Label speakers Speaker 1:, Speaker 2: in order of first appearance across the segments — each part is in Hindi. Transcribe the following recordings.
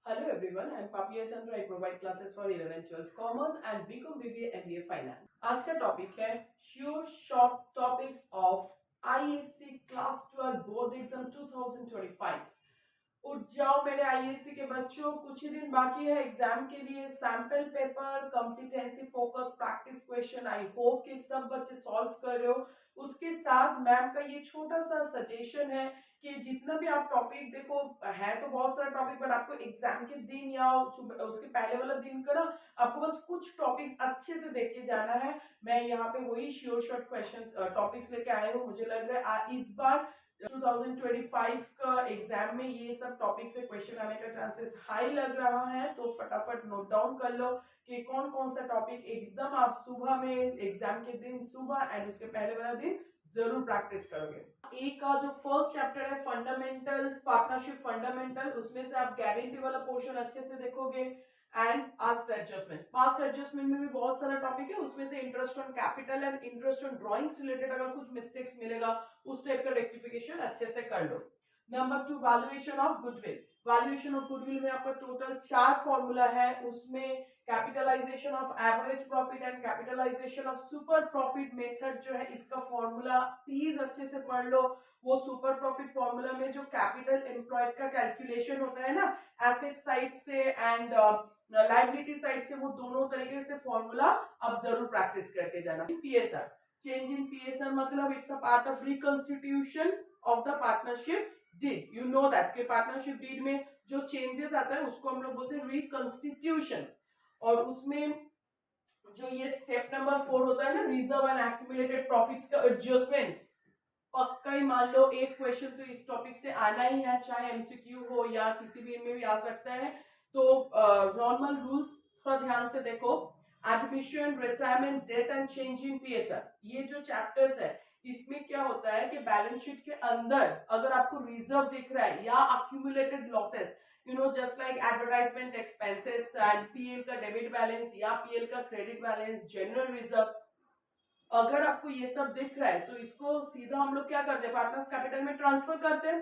Speaker 1: Hello everyone, I am Papiya Chandra. I provide classes for 11, 12 Commerce and BCom BBA MBA Finance. आज का टॉपिक है sure short topics of ISC class 12 board exam 2025। उठ जाओ मेरे आईएससी के बच्चों, कुछ ही दिन बाकी है एग्जाम के लिए। Sample paper, competency focus, practice question I hope कि सब बच्चे सॉल्व कर रहे हो। उसके साथ मैम का ये छोटा सा सजेशन है कि जितना भी आप टॉपिक देखो, है तो बहुत सारा टॉपिक, बट आपको एग्जाम के दिन या उसके पहले वाला दिन का ना आपको बस कुछ टॉपिक्स अच्छे से देख के जाना है। मैं यहाँ पे वही श्योर शॉर्ट क्वेश्चंस टॉपिक्स लेके आए हूँ। मुझे लग रहा है इस बार 2025 का एग्जाम में ये सब टॉपिक से क्वेश्चन आने का चांसेस हाई लग रहा है, तो फटाफट नोट डाउन कर लो कि कौन कौन सा टॉपिक एकदम आप सुबह में एग्जाम के दिन सुबह एंड उसके पहले वाला दिन जरूर प्रैक्टिस करोगे। ए का जो फर्स्ट चैप्टर है फंडामेंटल्स, पार्टनरशिप फंडामेंटल, उसमें से आप गारंटी वाला पोर्शन अच्छे से देखोगे and past adjustments. Past adjustment में भी बहुत सारा टॉपिक है, उसमें से interest on capital and interest on drawings related अगर कुछ मिस्टेक्स मिलेगा उस टाइप का रेक्टिफिकेशन अच्छे से कर लो। Number 2, valuation of goodwill. Valuation of goodwill में आपका टोटल 4 फॉर्मूला है। उसमें capitalisation of average profit and capitalisation of super profit method जो है, इसका फॉर्मूला प्लीज अच्छे से पढ़ लो। वो सुपर प्रॉफिट फॉर्मूला में जो कैपिटल एम्प्लॉयड का कैलकुलेशन होता है ना, एसेट साइड से एंड लाइबिलिटी साइड से, वो दोनों तरीके से फॉर्मूला आप जरूर प्रैक्टिस करके जाना। पीएसआर, चेंज इन पीएसआर मतलब it's a part of reconstitution of the partnership deed. You know that कि पार्टनरशिप डीड में जो चेंजेस आता है उसको हम लोग बोलते हैं रिकॉन्स्टिट्यूशन। और उसमें जो ये स्टेप नंबर 4 होता है ना, रिजर्व एंड एक्यूमुलेटेड प्रॉफिट्स का एडजस्टमेंट्स, पक्का ही मान लो एक क्वेश्चन तो इस टॉपिक से आना ही है, चाहे एमसीक्यू हो या किसी भी इनमें भी आ सकता है। तो नॉर्मल रूल्स थोड़ा ध्यान से देखो। Admission, retirement, death and change in PSR, ये जो चैप्टर्स है इसमें क्या होता है कि बैलेंस शीट के अंदर अगर आपको रिजर्व दिख रहा है या accumulated losses, you know just like advertisement expenses and PL का डेबिट बैलेंस या पीएल का क्रेडिट बैलेंस, जनरल रिजर्व, अगर आपको ये सब दिख रहा है तो इसको सीधा हम लोग क्या करते हैं, पार्टनर्स कैपिटल में ट्रांसफर करते हैं,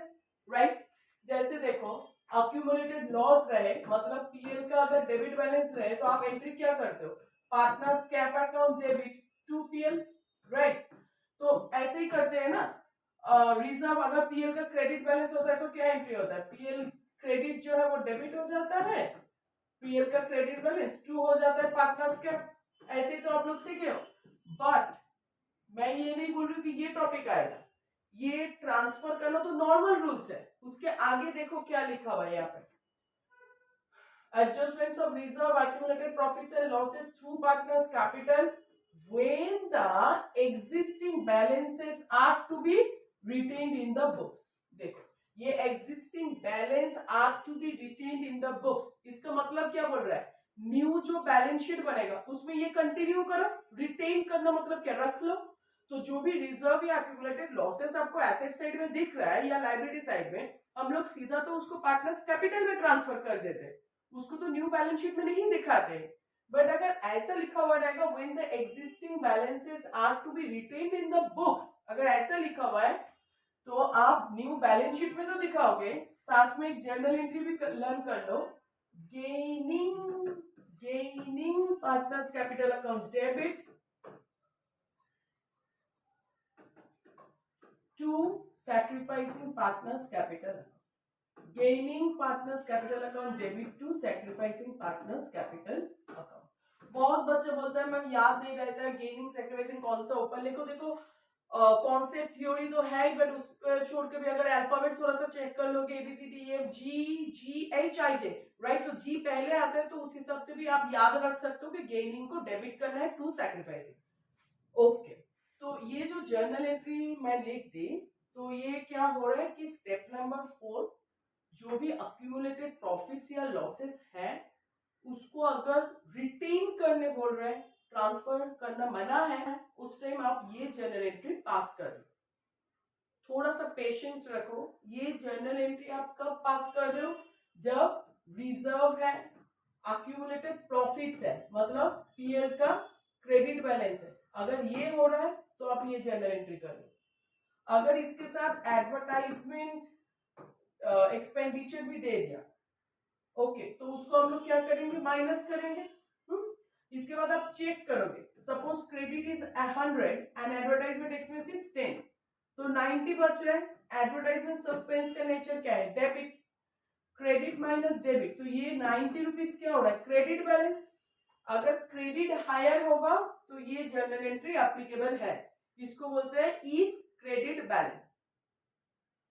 Speaker 1: राइट। जैसे देखो अक्यूमुलेटेड लॉस रहे, मतलब पीएल का अगर डेबिट बैलेंस रहे तो आप एंट्री क्या करते हो, partners cap account debit to PL, right. तो ऐसे ही करते हैं ना। रिजर्व अगर पीएल का क्रेडिट बैलेंस होता है तो क्या एंट्री होता है, पीएल क्रेडिट जो है वो डेबिट हो जाता है, पीएल का क्रेडिट बैलेंस टू हो जाता है पार्टनर्स कैप। ऐसे ही तो आप लोग सीखे हो। बट मैं ये नहीं बोल रही हूँ कि ये टॉपिक आएगा, ये ट्रांसफर करना तो नॉर्मल रूल्स है। उसके आगे देखो क्या लिखा हुआ है यहाँ पे, adjustments of reserve, accumulated profits and losses through partners capital when the existing balances are to be retained in the books। देखो ये existing balance are to be retained in the books, इसका मतलब क्या बोल रहा है, न्यू जो बैलेंस शीट बनेगा उसमें ये कंटिन्यू करो। रिटेन करना मतलब क्या, रख लो। तो जो भी रिजर्व या एक्यूमुलेटेड लॉसेस आपको एसेट साइड में दिख रहा है या लाइबिलिटी साइड में, हम लोग सीधा तो उसको पार्टनर्स कैपिटल में ट्रांसफर कर देते हैं, उसको तो न्यू बैलेंस शीट में नहीं दिखाते। बट अगर ऐसा लिखा हुआ रहेगा when the existing balances are to be retained in the books, अगर ऐसा लिखा हुआ है तो आप न्यू बैलेंस शीट में तो दिखाओगे, साथ में एक जर्नल एंट्री भी लर्न कर लो। Gaining gaining partners capital account debit to sacrificing partners capital, gaining partners capital account debit to sacrificing partners capital account. बहुत बच्चे बोलते हैं मैम याद नहीं रहता है गेनिंग सैक्रिफाइसिंग कौन सा ऊपर लिखो। देखो कॉन्सेप्ट थ्योरी तो है, बट उसको छोड़ के भी अगर अल्फाबेट थोड़ा सा चेक कर लोगे, ABCDEFGHIJ, राइट, तो जी पहले आता है तो उस हिसाब से भी आप याद रख सकते हो कि गेनिंग को डेबिट करना है टू सैक्रिफाइसिंग। ओके, तो ये जो जर्नल एंट्री मैं लिख दी, तो ये क्या हो रहा है कि स्टेप नंबर 4 जो भी अक्यूमुलेटेड प्रॉफिट्स या लॉसेस हैं उसको अगर रिटेन करने बोल रहे हैं, ट्रांसफर करना मना है, उस टाइम आप ये जर्नल एंट्री पास कर लो। थोड़ा सा पेशेंस रखो। ये जर्नल एंट्री आप कब पास कर रहे हो, जब रिजर्व है, अक्यूमुलेटेड प्रॉफिट्स है, मतलब पीएल का क्रेडिट बैलेंस है, अगर ये हो रहा है तो आप ये जर्नल एंट्री कर लो। अगर इसके साथ एडवर्टाइजमेंट एक्सपेंडिचर भी दे दिया ओके, तो उसको हम लोग क्या करेंगे, माइनस करेंगे। इसके बाद आप चेक करोगे, suppose credit is 100 and advertisement expense is 10, तो 90 बच रहा है। एडवर्टाइजमेंट सस्पेंस का नेचर क्या है, डेबिट, क्रेडिट माइनस डेबिट, तो ये 90 रुपीज क्या हो रहा है, क्रेडिट बैलेंस। अगर क्रेडिट हायर होगा तो ये जर्नल एंट्री एप्लीकेबल है, इसको बोलते हैं इफ क्रेडिट बैलेंस।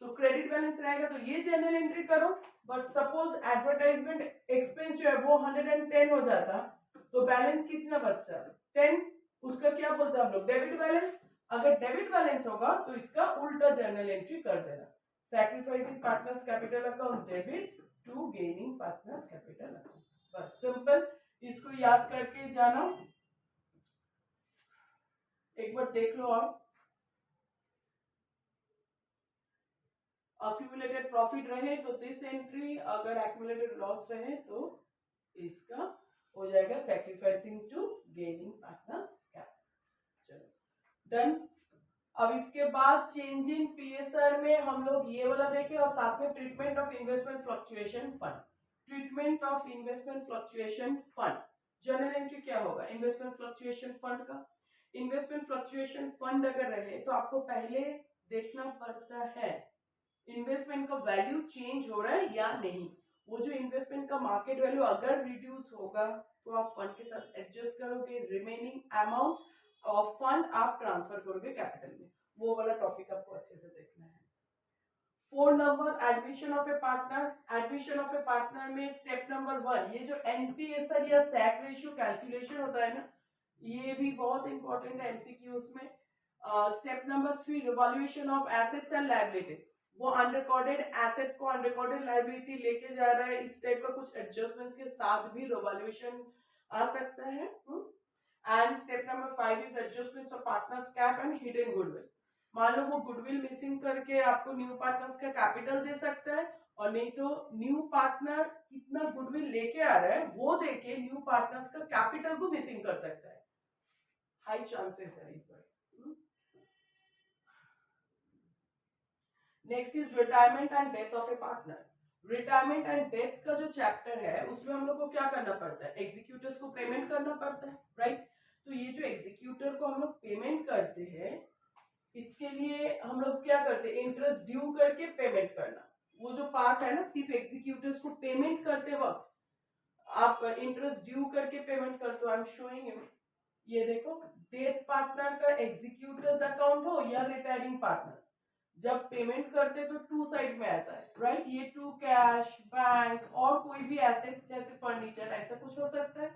Speaker 1: तो क्रेडिट बैलेंस रहेगा तो ये जर्नल एंट्री करो। बट सपोज एडवर्टाइजमेंट एक्सपेंस जो है वो 110 हो जाता, तो बैलेंस कितना बचता, 10, उसका क्या बोलते हैं हम लोग, डेबिट बैलेंस। अगर डेबिट बैलेंस होगा तो इसका उल्टा जर्नल एंट्री कर देना, sacrificing partners capital account debit to gaining partners capital account. बस सिंपल, इसको याद करके जाना, एक बार देख लो आप। एक्यूमुलेटेड प्रॉफिट रहे तो दिस एंट्री, अगर एक्यूमुलेटेड लॉस रहे तो इसका हो जाएगा sacrificing to gaining partners capital. चलो डन। अब इसके बाद चेंज इन पीएसआर में हम लोग ये वाला देखें और साथ में treatment of investment fluctuation fund. Treatment of investment fluctuation fund, journal entry क्या होगा, इन्वेस्टमेंट फ्लक्चुएशन फंड का। इन्वेस्टमेंट फ्लक्चुएशन फंड अगर रहे तो आपको पहले देखना पड़ता है इन्वेस्टमेंट का वैल्यू चेंज हो रहा है या नहीं। वो जो इन्वेस्टमेंट का मार्केट वैल्यू अगर रिड्यूस होगा तो आप फंड के साथ एडजस्ट करोगे, रिमेनिंग अमाउंट ऑफ फंड आप ट्रांसफर करोगे कैपिटल में। वो वाला टॉपिक आपको अच्छे से देखना है। 4 number admission of A partner. Admission of A partner में स्टेप नंबर 1, ये जो एनपीएसआर या सैक रेशियो कैलकुलेशन होता है ना, ये भी बहुत इंपॉर्टेंट है एमसीक्यूज में। Step number 3, revolution of assets and liabilities. वो अनरिकॉर्डेड एसेट को अनरिकॉर्डेड लायबिलिटी लेके जा रहा है, इस टाइप का कुछ एडजस्टमेंट्स के साथ भी रिवॉल्यूशन आ सकता है। And step number 5 is adjustments of partners cap and hidden goodwill. मान लो वो गुडविल मिसिंग करके आपको न्यू पार्टनर्स का कैपिटल दे सकता है, और नहीं तो न्यू पार्टनर कितना गुडविल लेके आ रहा है वो देके न्यू पार्टनर्स का कैपिटल को मिसिंग कर सकता है, हाई चांसेस है इस पर। Next is retirement and death of A partner. Retirement and death का जो चैप्टर है उसमें हम लोग को क्या करना पड़ता है, एग्जीक्यूटर्स को पेमेंट करना पड़ता है, राइट। तो ये जो एग्जीक्यूटर को हम लोग पेमेंट करते हैं, इसके लिए हम लोग क्या करते हैं, इंटरेस्ट ड्यू करके पेमेंट करना। वो जो पार्ट है ना, सिर्फ एग्जीक्यूटर्स को पेमेंट करते वक्त आप इंटरेस्ट ड्यू करके पेमेंट करते हो। आई एम शोइंग यू, ये देखो, डेथ पार्टनर का एग्जीक्यूटर्स अकाउंट हो या रिटायरिंग पार्टनर्स, जब पेमेंट करते तो टू साइड में आता है, राइट। ये टू कैश, बैंक और कोई भी एसेट जैसे फर्नीचर ऐसा कुछ हो सकता है।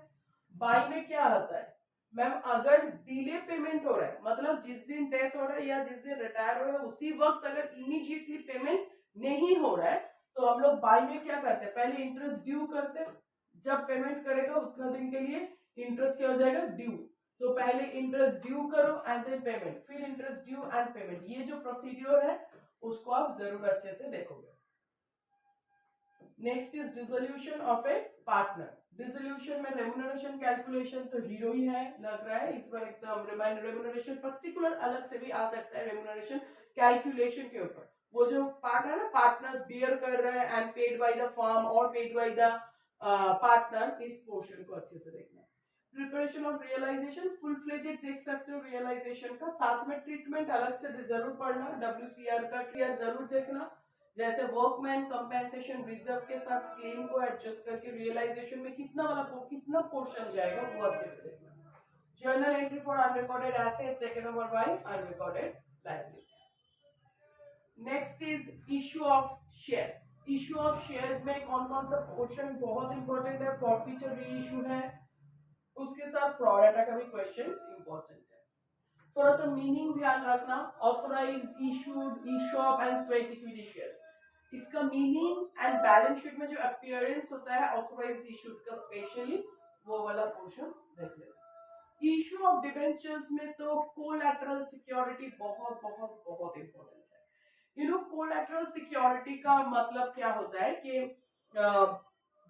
Speaker 1: बाई में क्या आता है मैम, अगर डिले पेमेंट हो रहा है, मतलब जिस दिन डेथ हो रहा है या जिस दिन रिटायर हो रहा है उसी वक्त अगर इमीडिएटली पेमेंट नहीं हो रहा है, तो हम लोग बाई में क्या करते हैं, पहले इंटरेस्ट ड्यू करते हैं। जब पेमेंट करेगा उतना दिन के लिए इंटरेस्ट क्या हो जाएगा, ड्यू। तो पहले इंटरेस्ट ड्यू करो एंड देन पेमेंट, फिर इंटरेस्ट ड्यू एंड पेमेंट। ये जो प्रोसीड्योर है उसको आप जरूर अच्छे से देखोगे। Next is dissolution of A partner. Dissolution में रेम्युनरेशन कैलकुलेशन तो हीरो ही है लग रहा है इस बार एकदम। रेम्युनरेशन पर्टिकुलर अलग से भी आ सकता है रेम्युनरेशन कैलकुलेशन के ऊपर। वो जो पार्ट है ना, पार्टनर्स बियर कर रहे हैं and paid by the firm और पेड बाय द पार्टनर, इस पोर्शन को अच्छे से देखना है। Preparation of realisation, full fledged देख सकते हो रियलाइजेशन का, साथ में ट्रीटमेंट अलग से जरूर पढ़ना, WCR का क्लियर जरूर देखना। जैसे वर्कमैन कंपेंसेशन रिजर्व के साथ क्लेम को एडजस्ट करके रियलाइजेशन में कितना पोर्शन जाएगा वो अच्छे से देखना। Journal entry for unrecorded asset taken over by unrecorded liability. Next is issue of shares. Issue of shares में कौन कौन सा पोर्शन बहुत इंपॉर्टेंट है, फॉरफीचर रीइश्यू है, उसके साथ प्रोरेटा का भी क्वेश्चन इंपॉर्टेंट है। थोड़ा सा मीनिंग ध्यान रखना, authorised, issued, ESOP and sweat equity shares. इसका मीनिंग एंड बैलेंस शीट में जो अपीयरेंस होता है ऑथोराइज्ड इशूड का, स्पेशली वो वाला पोर्शन देख लेना। इशू ऑफ डिबेंचर्स में तो कोलैटरल सिक्योरिटी बहुत बहुत बहुत इंपॉर्टेंट है। यू नो कोलैटरल सिक्योरिटी का मतलब क्या होता है कि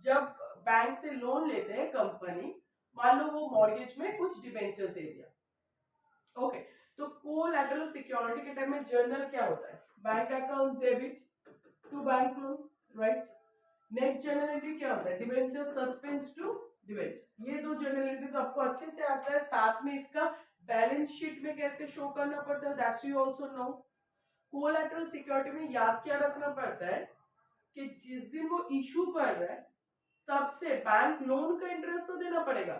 Speaker 1: जब बैंक से लोन लेते हैं कंपनी, मान लो वो मॉर्गेज में कुछ डिबेंचर्स दे दिया, ओके, तो कोलैटरल सिक्योरिटी के टाइम में जर्नल क्या होता है, bank account debit to bank loan, right. Next journal entry क्या होता है, डिबेंचर सस्पेंस टू डिबेंचर। ये दो जर्नल एंट्री तो आपको अच्छे से आता है, साथ में इसका बैलेंस शीट में कैसे शो करना पड़ता है that's you also know. Collateral security में याद क्या रखना पड़ता है कि जिस दिन वो इशू कर रहा है तब से बैंक लोन का इंटरेस्ट तो देना पड़ेगा,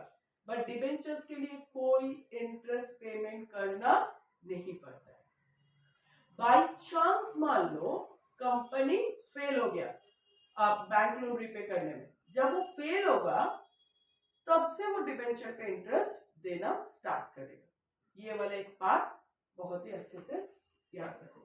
Speaker 1: बट डिबेंचर्स के लिए कोई इंटरेस्ट पेमेंट करना नहीं पड़ता है। बाई चांस मान लो कंपनी फेल हो गया आप बैंक लोन रिपे करने में, जब वो फेल होगा तब से वो डिबेंचर का इंटरेस्ट देना स्टार्ट करेगा। ये वाला एक पार्ट बहुत ही अच्छे से याद रखोगे।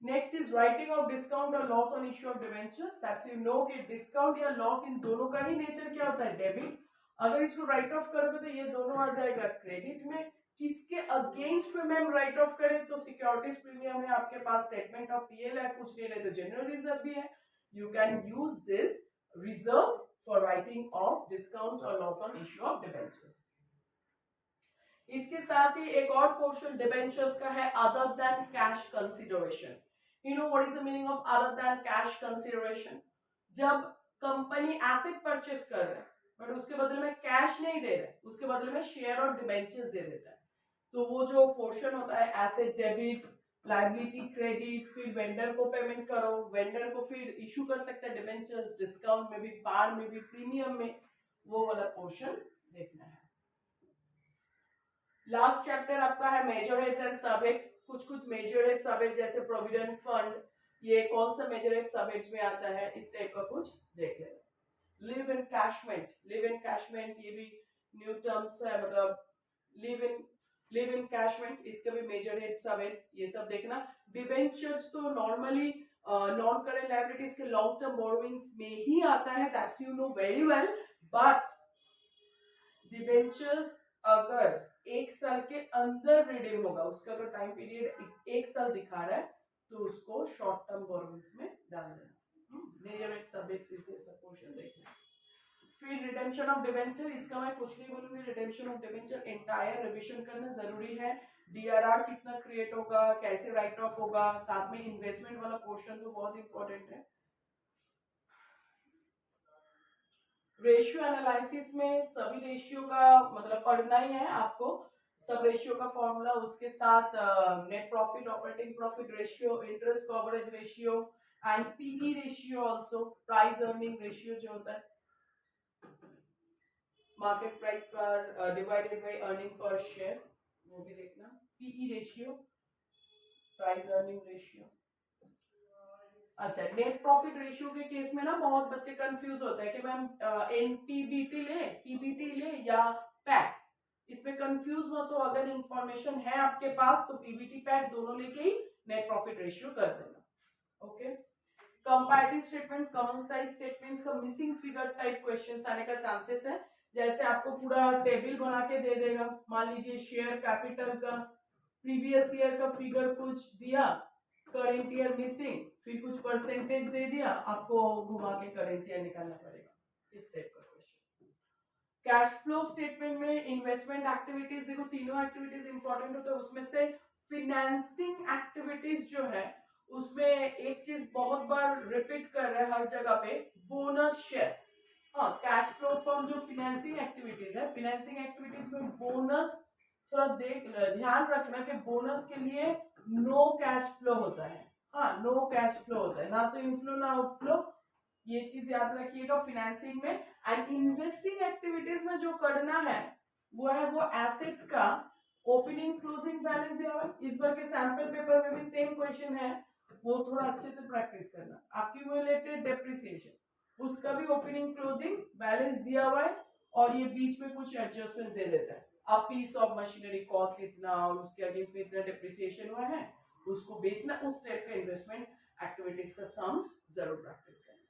Speaker 1: Next is writing off discount और loss on issue of debentures. That's you know कि डिस्काउंट या लॉस इन दोनों का ही नेचर क्या होता है, डेबिट। अगर इसको राइट ऑफ करोगे तो ये दोनों आ जाएगा क्रेडिट में। किसके अगेंस्ट में मैम राइट ऑफ करें, तो सिक्योरिटीज प्रीमियम है आपके पास, स्टेटमेंट ऑफ पीएल है, कुछ नहीं रहे तो जनरल रिजर्व भी है। You can use this reserves for writing off discount और loss on issue of debentures. इसके साथ ही एक और पोर्शन डिबेंचर्स का है other than cash consideration. You know what is the meaning of other than cash consideration? जब कंपनी एसेट परचेस कर रहा है बट उसके बदले में कैश नहीं दे रहा है, उसके बदले में शेयर और डिबेंचर्स दे देता है, तो वो जो पोर्शन होता है एसेट डेबिट, लायबिलिटी क्रेडिट, फिर वेंडर को पेमेंट करो, वेंडर को फिर इशू कर सकते हैं डिबेंचर्स, डिस्काउंट में भी, पार में भी, प्रीमियम में, वो वाला पोर्शन देखना है। लास्ट चैप्टर आपका है मेजर हेड्स एंड सब हेड्स। कुछ मेजर हेड सब हेड जैसे प्रोविडेंट फंड, ये कौन सा मेजर हेड सब हेड्स में आता है, इस टाइप का कुछ देख लेना। लिव इन कैशमेंट, लिव इन कैशमेंट ये भी न्यू टर्म्स है, मतलब लिव इन कैशमेंट, इसका भी मेजर हेड सब हेड्स ये सब देखना। डिबेंचर्स तो नॉर्मली नॉन करेंट लायबिलिटीज के लॉन्ग टर्म बोरोइंग्स में ही आता है, that's you know very well. But debentures अगर एक साल के अंदर रिडीम होगा, उसका अगर टाइम पीरियड एक साल दिखा रहा है तो उसको शॉर्ट टर्म बोरोइंग्स में डाल देना। मेजर हेड सब हेड्स इसलिए सब पोर्शन देखना। फिर रिडेम्पशन ऑफ डिबेंचर, इसका मैं कुछ नहीं बोलूंगी, redemption of debenture entire revision करना जरूरी है। डीआरआर कितना क्रिएट होगा, कैसे राइट ऑफ होगा, साथ में इन्वेस्टमेंट वाला पोर्शन तो बहुत इंपॉर्टेंट है। रेशियो एनालिसिस में सभी रेशियो का मतलब पढ़ना ही है आपको, सब रेशियो का फॉर्मूला, उसके साथ net profit, operating profit ratio, interest coverage ratio and PE ratio, also price earning ratio जो होता है, market price per divided by earning per share, वो भी देखना। PE ratio, price earning ratio. अच्छा, नेट प्रॉफिट रेशियो के केस में ना बहुत बच्चे कंफ्यूज होते हैं कि मैम एनपीबीटी ले, पीबीटी ले या पैट, इसमें कंफ्यूज मत हो। अगर इंफॉर्मेशन है आपके पास तो पीबीटी पैट दोनों लेके ही नेट प्रॉफिट रेशियो कर देना। Okay, comparative statements, common size statements का मिसिंग फिगर टाइप क्वेश्चंस आने का चांसेस है। जैसे आपको पूरा टेबल बना के दे देगा, मान लीजिए शेयर कैपिटल का प्रीवियस ईयर का फिगर कुछ दिया, करेंट ईयर मिसिंग, फिर कुछ परसेंटेज दे दिया, आपको घुमा के करेंट ईयर निकालना पड़ेगा, इस टाइप का क्वेश्चन। कैश फ्लो स्टेटमेंट में इन्वेस्टमेंट एक्टिविटीज, देखो तीनों एक्टिविटीज इंपॉर्टेंट होता है, उसमें से फिनेंसिंग एक्टिविटीज जो है उसमें एक चीज बहुत बार रिपीट कर रहे हैं हर जगह पे, बोनस शेयर्स। हाँ, कैश फ्लो फ्रॉम जो फिनेंसिंग एक्टिविटीज है, फिनेंसिंग एक्टिविटीज में बोनस थोड़ा ध्यान रखना कि बोनस के लिए नो कैश फ्लो होता है। हाँ, नो कैश फ्लो होता है, ना तो इनफ्लो ना आउटफ्लो, ये चीज याद रखिएगा फिनेंसिंग में। एंड इन्वेस्टिंग एक्टिविटीज में जो करना है वो है वो एसेट का ओपनिंग क्लोजिंग बैलेंस दिया हुआ, इस बार के सैंपल पेपर में भी सेम क्वेश्चन है, वो थोड़ा अच्छे से प्रैक्टिस करना। एक्यूमुलेटेड डेप्रिसिएशन, उसका भी ओपनिंग क्लोजिंग बैलेंस दिया हुआ है और ये बीच में कुछ एडजस्टमेंट दे देता है, आप पीस ऑफ मशीनरी कॉस्ट इतना और उसके अगेंस्ट में इतना डेप्रिसिएशन हुआ है, उसको बेचना, उस टाइप का इन्वेस्टमेंट एक्टिविटीज का सम्स जरूर प्रैक्टिस करना।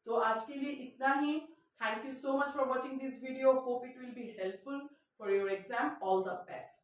Speaker 1: तो आज के लिए इतना ही। Thank you so much for watching this video, hope it will be helpful for your exam, all the best.